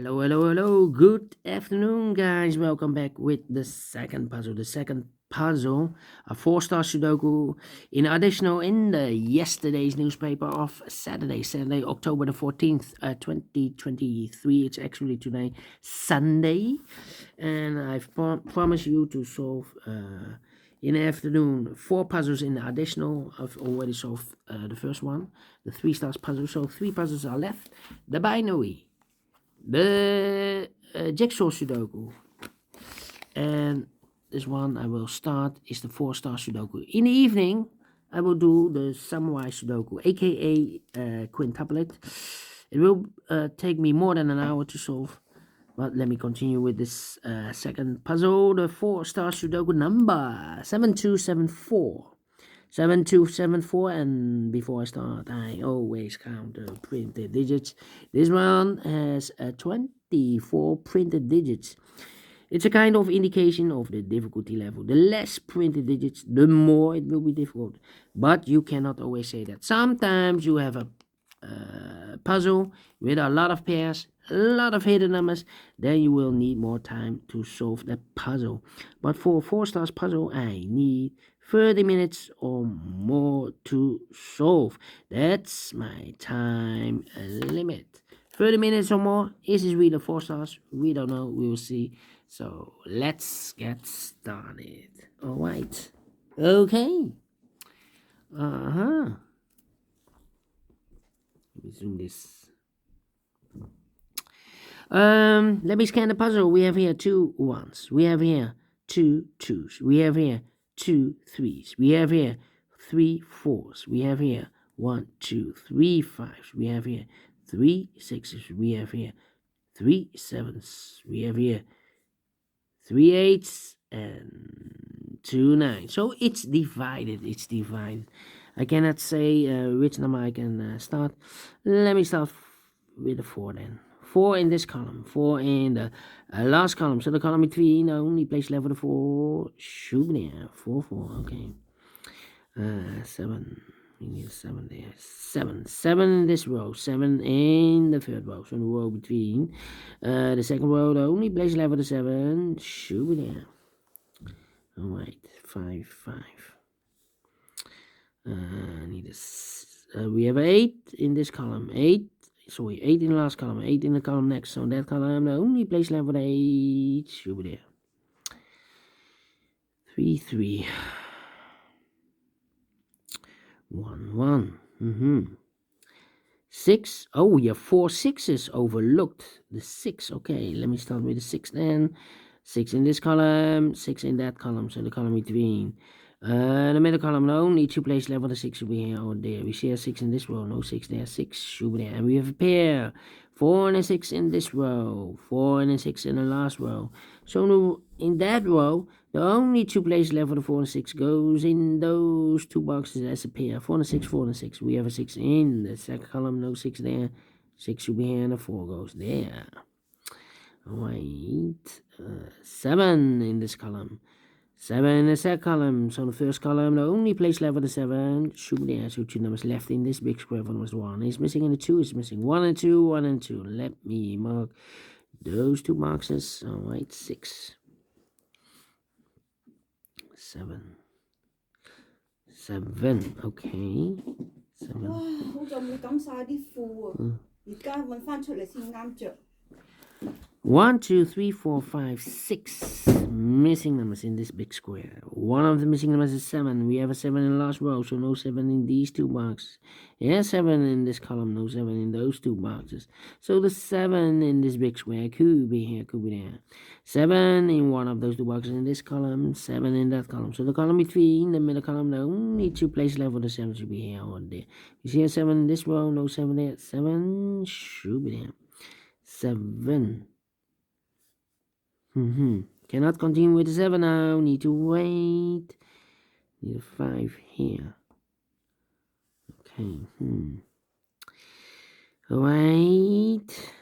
Hello, hello, hello. Good afternoon, guys. Welcome back with the second puzzle. The second puzzle, a four-star Sudoku, in additional in the yesterday's newspaper of Saturday, October the 14th, 2023. It's actually today, Sunday, and I've promised you to solve in the afternoon 4 puzzles in the additional. I've already solved the first one, the 3 stars puzzle. So 3 puzzles are left. The binary, the jigsaw Sudoku, and this one I will start is the 4-star Sudoku. In the evening, I will do the samurai Sudoku, aka quintuplet. It will take me more than an hour to solve, but let me continue with this second puzzle, the 4-star Sudoku number 7274. 7274, and before I start, I always count the printed digits. This one has 24 printed digits. It's a kind of indication of the difficulty level. The less printed digits, the more it will be difficult. But you cannot always say that. Sometimes you have a puzzle with a lot of pairs, a lot of hidden numbers, then you will need more time to solve that puzzle. But for a 4-star puzzle, I need 30 minutes or more to solve. That's my time limit. 30 minutes or more. Is this really 4 stars? We don't know. We will see. So let's get started. All right. Okay. Let me zoom this. Let me scan the puzzle. We have here 2 ones. We have here 2 twos. We have here 2 threes. We have here 3 fours. We have here 1, 2, 3 fives. We have here 3 sixes. We have here 3 sevens. We have here 3 eights and 2 nines. So it's divided. It's divided. I cannot say which number I can start. Let me start with the 4 then. 4 in this column, 4 in the last column. So the column between the only place left for the 4 should be there. 4, 4, okay. 7. We need 7 there. 7. 7 in this row. 7 in the third row. So the row between the second row, the only place left for the 7 should be there. Alright. 5, 5. We have 8 in this column. 8 in the last column, 8 in the column next. So that column, the only place left for the 8 should be there. 3, 3. 1, 1. 6. Oh, we have 4 sixes. Overlooked the 6. Okay, let me start with the 6 then. 6 in this column, 6 in that column. So the column between. The middle column, the only 2 places left for the 6 should be here or there. We see a 6 in this row, no 6 there, 6 should be there. And we have a pair, 4 and a 6 in this row, 4 and a 6 in the last row. So in that row, the only 2 places left for the 4 and 6 goes in those 2 boxes as a pair. 4 and a 6, 4 and a 6. We have a 6 in the second column, no 6 there. 6 should be here and a 4 goes there. Alright, 7 in this column. 7 in the second column. So the first column, the only place left for the 7 should be there. So 2 numbers left in this big square for number 1 is missing, and the 2 is missing. 1 and 2, 1 and 2. Let me mark those 2 boxes. Alright, 6. 7. 7. Okay. 7. 好在冇抌晒啲褲啊！而家揾翻出嚟先啱着。1, 2, 3, 4, 5, 6 missing numbers in this big square. One of the missing numbers is 7. We have a 7 in the last row, so no 7 in these 2 boxes. Yeah, 7 in this column, no 7 in those 2 boxes. So the 7 in this big square could be here, could be there. 7 in one of those 2 boxes in this column, 7 in that column. So the column between the middle column, the only 2 places left for the 7 should be here or there. You see a 7 in this row, no 7 there. 7 should be there. 7. Cannot continue with the 7 now. Need to wait. Need a 5 here. Okay. Wait.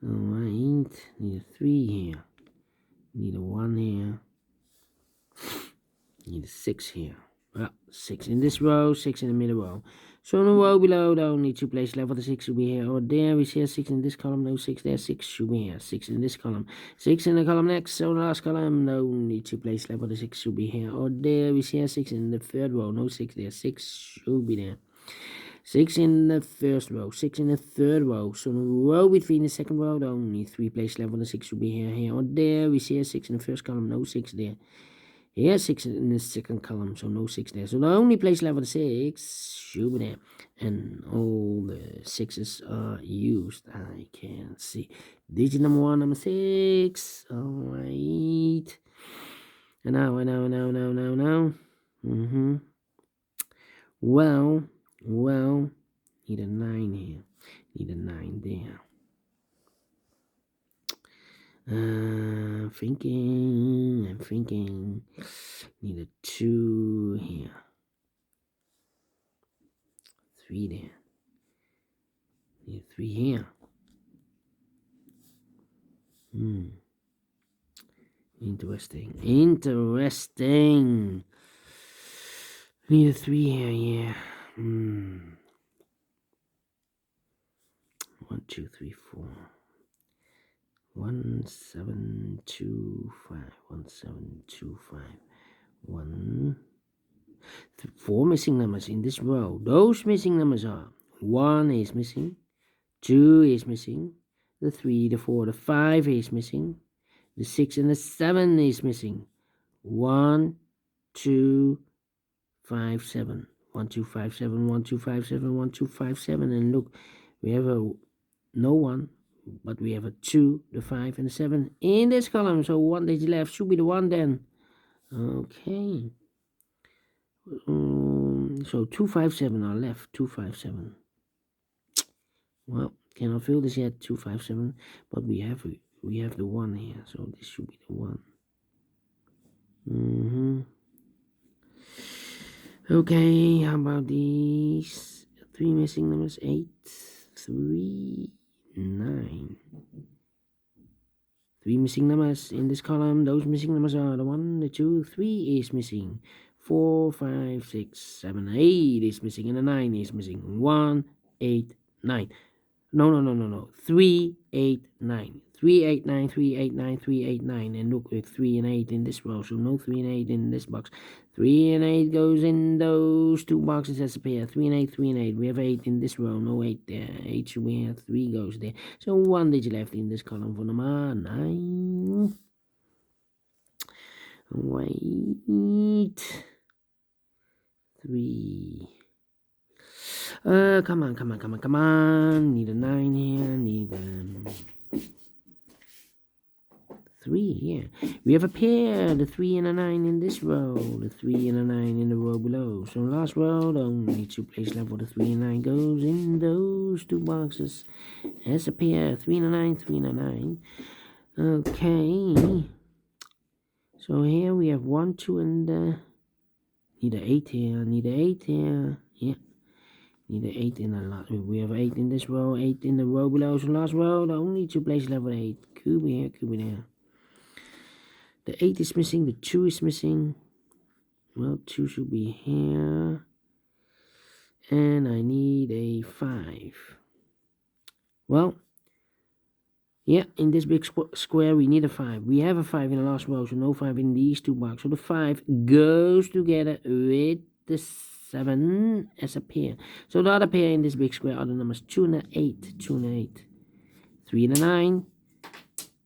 Alright. Need a 3 here. Need a 1 here. Need a 6 here. Well, 6 in this row, 6 in the middle row. So in the row below, the only 2 places left for the 6 should be here or there. We see a 6 in this column, no 6 there, 6 should be here. 6 in this column, 6 in the column next. So the last column, the only 2 places left for the 6 should be here or there. We see a 6 in the third row, no 6 there, 6 should be there. 6 in the first row, 6 in the third row. So in the row between the second row, the only 3 places left for the 6 should be here or there. We see a 6 in the first column, no 6 there. Here, 6 in the second column, so no 6 there. So the only place left for the 6 should be there. And all the 6s are used. I can see. Digit number 1, number 6. Alright. And now. Well. Need a 9 here. Need a 9 there. I'm thinking. Need a 2 here. 3 there. Need a 3 here. Interesting. Need a 3 here, yeah. 1, 2, 3, 4. 1, 7, 2, 5. 1, 7, 2, 5. 4 missing numbers in this row. Those missing numbers are 1 is missing, 2 is missing, the 3, the 4, the 5 is missing, the 6 and the 7 is missing. 1, 2, 5, 7. 1, 2, 5, 7. 1, 2, 5, 7. 1, 2, 5, 7. And look, we have a no 1, but we have a 2, the 5, and the 7 in this column. So 1 digit left should be the 1 then. Okay. So 2, 5, 7 are left. 2, 5, 7. Well, cannot fill this yet. 2, 5, 7. But we have the 1 here. So this should be the 1. Okay, how about these 3 missing numbers? 8, 3, 9. 3 missing numbers in this column. Those missing numbers are the 1, the 2, 3 is missing. 4, 5, 6, 7, 8 is missing, and the 9 is missing. 1, 8, 9. No. 3, 8, 9. 3, 8, 9, 3, 8, 9, 3, 8, 9. And look, with 3 and 8 in this row, so no 3 and 8 in this box. 3 and 8 goes in those 2 boxes as a pair. 3 and 8, 3 and 8. We have 8 in this row, no 8 there. 8 should be here, 3 goes there. So 1 digit left in this column for number 9. Wait. 3. Come on. Need a 9 here. Need a 3 here. We have a pair. The 3 and a 9 in this row. The 3 and a 9 in the row below. So last row, the only 2 places left for the 3 and 9 goes in those 2 boxes as a pair. 3 and a 9, 3 and a 9. Okay. So here we have 1, 2, and need a 8 here. Need a 8 here. Yeah. Need an 8 in the last. We have 8 in this row, 8 in the row below. So last row, the only 2 places left for 8. Could be here, could be there. The 8 is missing, the 2 is missing. Well, 2 should be here. And I need a 5. Well, yeah, in this big square, we need a 5. We have a 5 in the last row, so no 5 in these 2 boxes. So the 5 goes together with the 7 as a pair. So the other pair in this big square are the numbers 2 and 8. 2 and 8. 3 and 9.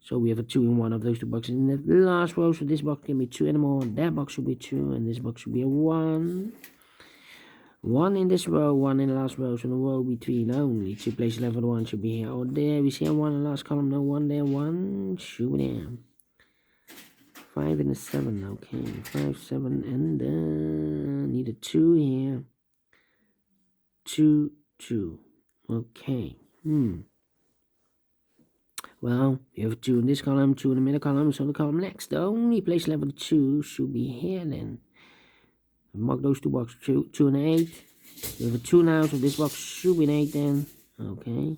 So we have a 2 in one of those 2 boxes in the last row. So this box can be 2 anymore. That box should be 2. And this box should be a 1. 1 in this row, 1 in the last row. So the row between only 2 places left for the 1 should be here or there. We see a 1 in the last column. No 1 there. 1 should be there. 5 and a 7. Okay. 5, 7, and need a 2 here. 2, 2. Okay. Well, we have 2 in this column, 2 in the middle column, so the column next. The only place left for the 2 should be here then. Mark those 2 boxes, 2 and 8. We have a 2 now, so this box should be an 8 then. Okay.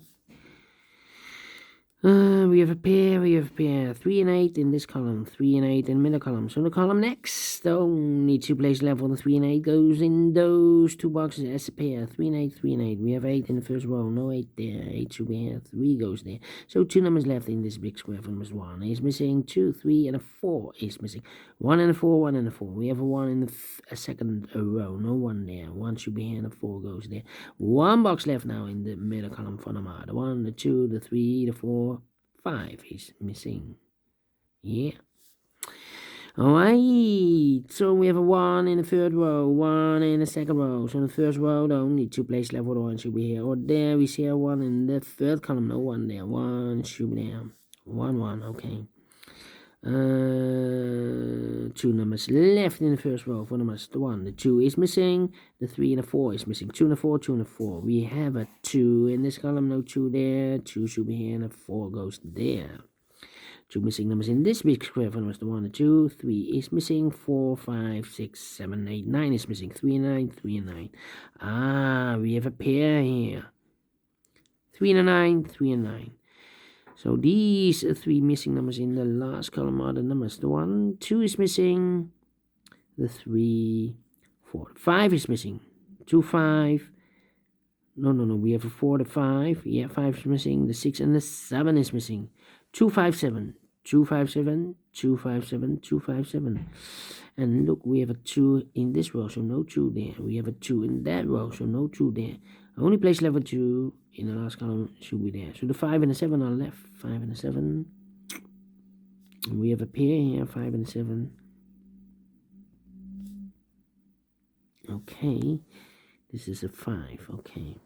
We have a pair, 3 and 8 in this column, 3 and 8 in middle column. So the column next, only 2 places left for the 3 and 8 goes in those 2 boxes as a pair, 3 and 8, 3 and 8. We have 8 in the first row, no 8 there, 8 should be here, 3 goes there. So 2 numbers left in this big square. From 1 is missing, 2, 3, and a 4 is missing. 1 and a 4, 1 and a 4. We have a 1 in the second row, no 1 there. 1 should be here and a 4 goes there. 1 box left now in the middle column for number. The 1, the 2, the 3, the 4, 5 is missing. Yeah. Alright. So we have a 1 in the third row, 1 in the second row. So in the first row, the only 2 places left for the 1 should be here. Or there, we see a 1 in the third column. No 1 there. 1 should be there. 1, 1. Okay. 2 numbers left in the first row for numbers. The 1, the 2 is missing. The 3 and the 4 is missing. 2 and a 4, 2 and a 4. We have a 2 in this column. No 2 there. 2 should be here and a 4 goes there. 2 missing numbers in this big square for numbers. The 1, the 2, 3 is missing. 4, 5, 6, 7, 8, 9 is missing. 3 and 9, 3 and 9. Ah, we have a pair here. 3 and a 9, 3 and 9. So these 3 missing numbers in the last column are the numbers. The 1, 2 is missing. The 3, 4, 5 is missing. 2, 5. No. We have a 4, the 5. Yeah, 5 is missing. The 6 and the 7 is missing. 2, 5, 7. 2, 5, 7. 2, 5, 7. 2, 5, 7. And look, we have a 2 in this row, so no 2 there. We have a 2 in that row, so no 2 there. Only place left for 2 in the last column should be there. So the 5 and the 7 are left. 5 and the 7. And we have a pair here, 5 and the 7. Okay. This is a 5. Okay.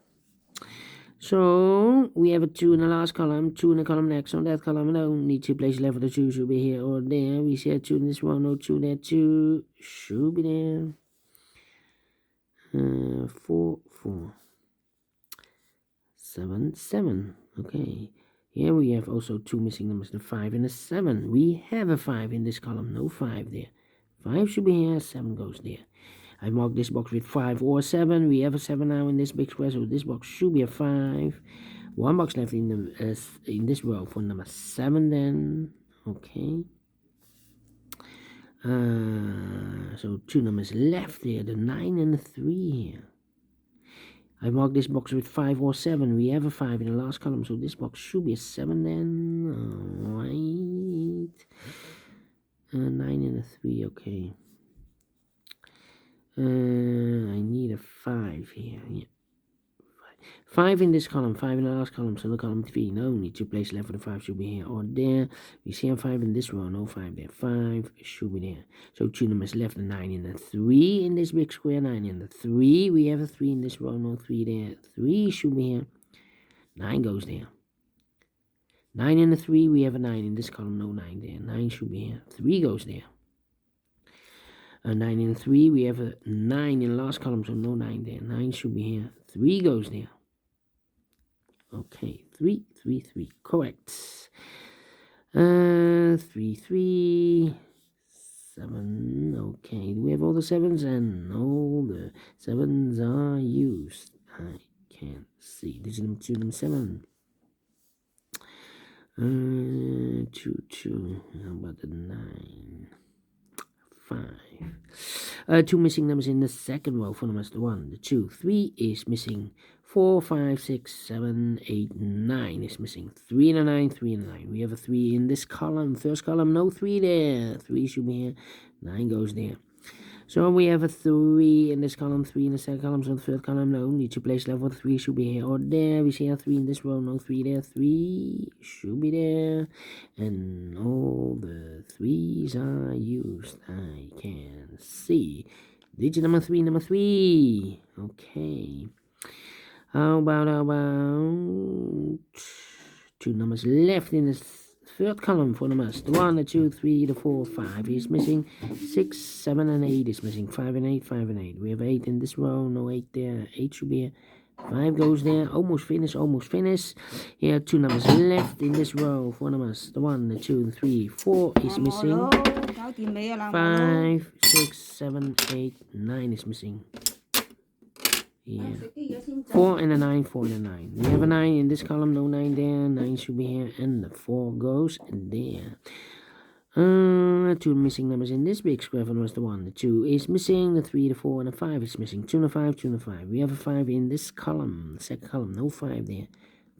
So we have a 2 in the last column, 2 in the column next. On that column, only 2 places left for the 2 should be here or there. We see a 2 in this one, no 2 there, 2 should be there. 4, 4. 7, 7. Okay. Here we have also 2 missing numbers, the 5 and the 7. We have a 5 in this column, no 5 there. 5 should be here, 7 goes there. I marked this box with 5 or 7. We have a 7 now in this big square, so this box should be a 5. 1 box left in the in this row for number 7 then. Okay. So 2 numbers left here, the 9 and the 3 here. I marked this box with 5 or 7. We have a 5 in the last column, so this box should be a 7 then. Alright. 9 and a 3, okay. I need a 5 here. Yeah. 5 in this column, 5 in the last column, so the column 3. No, only 2 places left for the 5 should be here or there. We see a 5 in this row, no 5 there. 5 should be there. So 2 numbers left, the 9 and the 3 in this big square, 9 and the 3. We have a 3 in this row, no 3 there. 3 should be here. 9 goes there. 9 and the 3, we have a 9 in this column, no 9 there. 9 should be here. 3 goes there. 9 and 3, we have a 9 in the last column, so no 9 there. 9 should be here. 3 goes there. Okay, 3, 3, 3, correct. 3, 3, 7, okay. Do we have all the 7s? And all the 7s are used. I can't see. Digit number 2, number 7. 2, 2. How about the 9? 5. 2 missing numbers in the second row for numbers. The 1, the 2, 3 is missing. 4, 5, 6, 7, 8, 9 is missing. 3 and a 9, 3 and a 9. We have a 3 in this column. First column, no 3 there. 3 should be here. 9 goes there. So we have a 3 in this column, 3 in the second column. So the third column, no. Need to place level 3 should be here or there. We see a 3 in this row, no 3 there. 3 should be there. And all the 3s are used. I can see. Digit number 3, number 3. Okay. How about 2 numbers left in the third column for numbers. The 1, the 2, 3, the 4, 5 is missing. 6, 7, and 8 is missing. 5 and 8, 5 and 8. We have 8 in this row, no 8 there. 8 should be here. 5 goes there. Almost finished, almost finished. Here, 2 numbers left in this row for numbers. The 1, the 2, the 3, 4 is missing. 5, 6, 7, 8, 9 is missing. Yeah. Sẽ kia giờ xin chào. 4 and a 9, 4 and a 9. We have a 9 in this column, no 9 there. 9 should be here, and the 4 goes there. 2 missing numbers in this big square was the 1. The 2 is missing, the 3, the 4, and the 5 is missing. 2 and a 5, 2 and a 5. We have a 5 in this column, second column, no 5 there.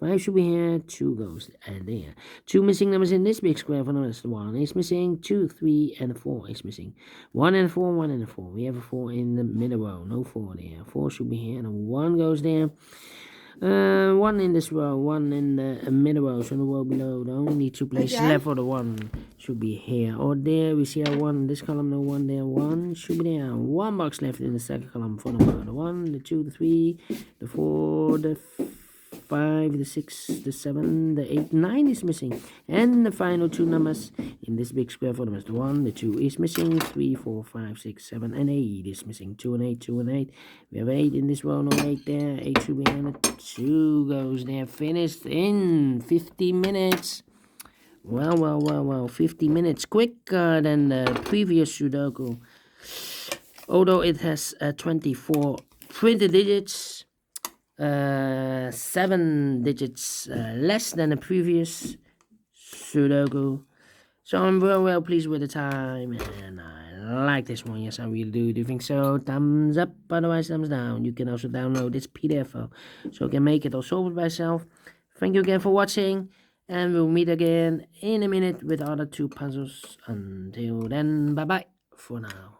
5 should be here, 2 goes there. 2 missing numbers in this big square was the 1 is missing, 2, 3, and the 4 is missing. 1 and a 4, 1 and a 4. We have a 4 in the middle row, no 4 there. 4 should be here, and 1 goes there. 1 in this row, 1 in the middle row, so the row below, the only 2 places left for the 1 should be here or there. We see a 1 in this column, no 1 there, 1 should be there. 1 box left in the second column for the 1, the 1, the 2, the 3, the 4, the 5, the 6, the 7, the 8, 9 is missing. And the final 2 numbers in this big square for them is the 1, the 2 is missing, 3, 4, 5, 6, 7, and 8 is missing. 2 and 8, 2 and 8. We have 8 in this row, no 8 there. 8 should be in it. 2 goes there. Finished in 50 minutes. Well, 50 minutes quicker than the previous Sudoku. Although it has 24 printed digits. 7 digits less than the previous Sudoku. So I'm well pleased with the time, and I like this one. Yes, I really do. Do you think so? Thumbs up, otherwise thumbs down. You can also download this PDF file, so you can make it or solve it by yourself. Thank you again for watching, and we'll meet again in a minute with other 2 puzzles. Until then, bye bye for now.